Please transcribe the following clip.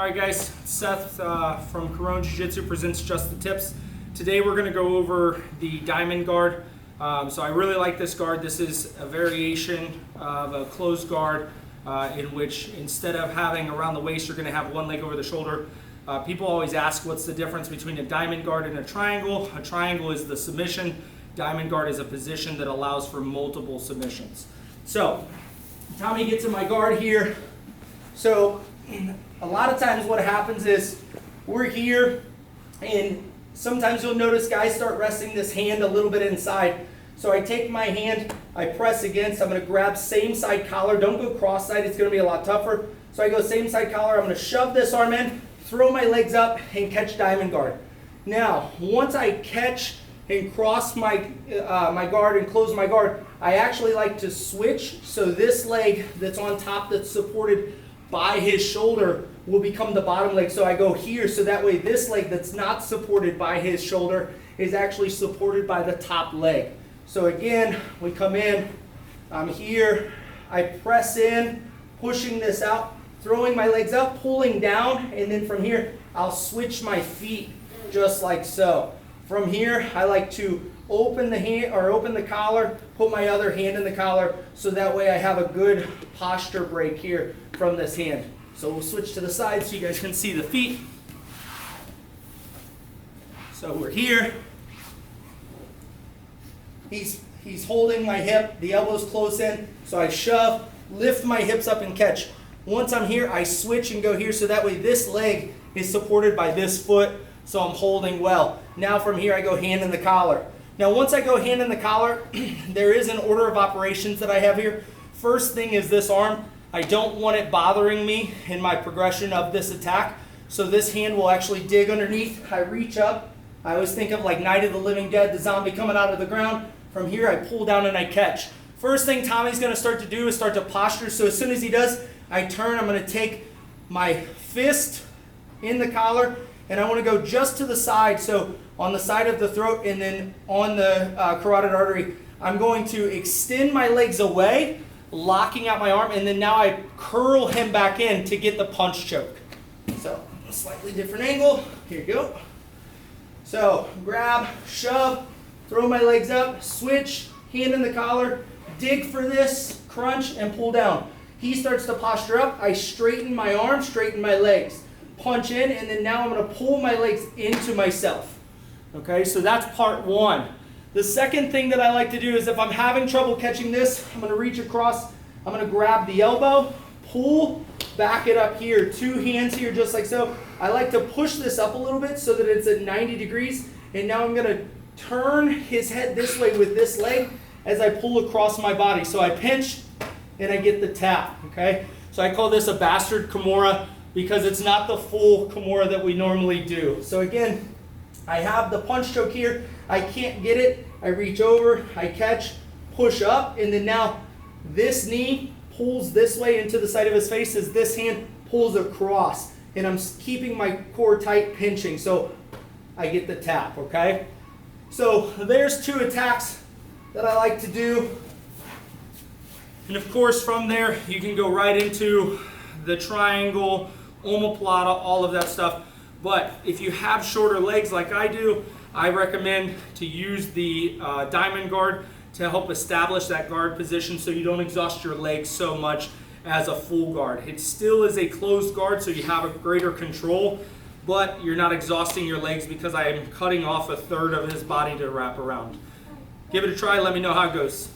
Alright guys, Seth from Corona Jiu-Jitsu presents Just the Tips. Today we're going to go over the diamond guard. So I really like this guard. This is a variation of a closed guard in which instead of having around the waist, you're going to have one leg over the shoulder. People always ask what's the difference between a diamond guard and a triangle. A triangle is the submission. Diamond guard is a position that allows for multiple submissions. So Tommy gets in my guard here. So a lot of times what happens is we're here and sometimes you'll notice guys start resting this hand a little bit inside. So I take my hand, I press against, I'm going to grab same side collar. Don't go cross side, it's going to be a lot tougher. So I go same side collar, I'm going to shove this arm in, throw my legs up and catch diamond guard. Now once I catch and cross my my guard and close my guard, I actually like to switch so this leg that's on top that's supported by his shoulder will become the bottom leg. So I go here so that way this leg that's not supported by his shoulder is actually supported by the top leg. So again, we come in, I'm here, I press in, pushing this out, throwing my legs up, pulling down, and then from here I'll switch my feet just like so. From here I like to open the hand or open the collar, put my other hand in the collar so that way I have a good posture break here from this hand. So we'll switch to the side so you guys can see the feet. So we're here. He's holding my hip, the elbow's close in, so I shove, lift my hips up and catch. Once I'm here, I switch and go here so that way this leg is supported by this foot, so I'm holding well. Now from here I go hand in the collar. Now once I go hand in the collar, there is an order of operations that I have here. First thing is this arm. I don't want it bothering me in my progression of this attack. So this hand will actually dig underneath. I reach up. I always think of like Night of the Living Dead, the zombie coming out of the ground. From here I pull down and I catch. First thing Tommy's going to start to do is start to posture. So as soon as he does, I turn. I'm going to take my fist in the collar and I want to go just to the side. So on the side of the throat and then on the carotid artery, I'm going to extend my legs away, locking out my arm, and then now I curl him back in to get the punch choke. So a slightly different angle. Here you go. So grab, shove, throw my legs up, switch, hand in the collar, dig for this, crunch, and pull down. He starts to posture up. I straighten my arm, straighten my legs, punch in, and then now I'm going to pull my legs into myself. Okay, so that's part one. The second thing that I like to do is if I'm having trouble catching this, I'm going to reach across, I'm going to grab the elbow, pull, back it up here, two hands here just like so. I like to push this up a little bit so that it's at 90 degrees, and now I'm going to turn his head this way with this leg as I pull across my body. So I pinch and I get the tap, okay? So I call this a bastard Kimura because it's not the full Kimura that we normally do. So again, I have the punch choke here. I can't get it. I reach over, I catch, push up, and then now this knee pulls this way into the side of his face as this hand pulls across. And I'm keeping my core tight, pinching. So I get the tap, okay? So there's two attacks that I like to do. And of course from there, you can go right into the triangle, omoplata, all of that stuff. But if you have shorter legs like I do, I recommend to use the diamond guard to help establish that guard position so you don't exhaust your legs so much as a full guard. It still is a closed guard so you have a greater control, but you're not exhausting your legs because I am cutting off a third of his body to wrap around. Give it a try, let me know how it goes.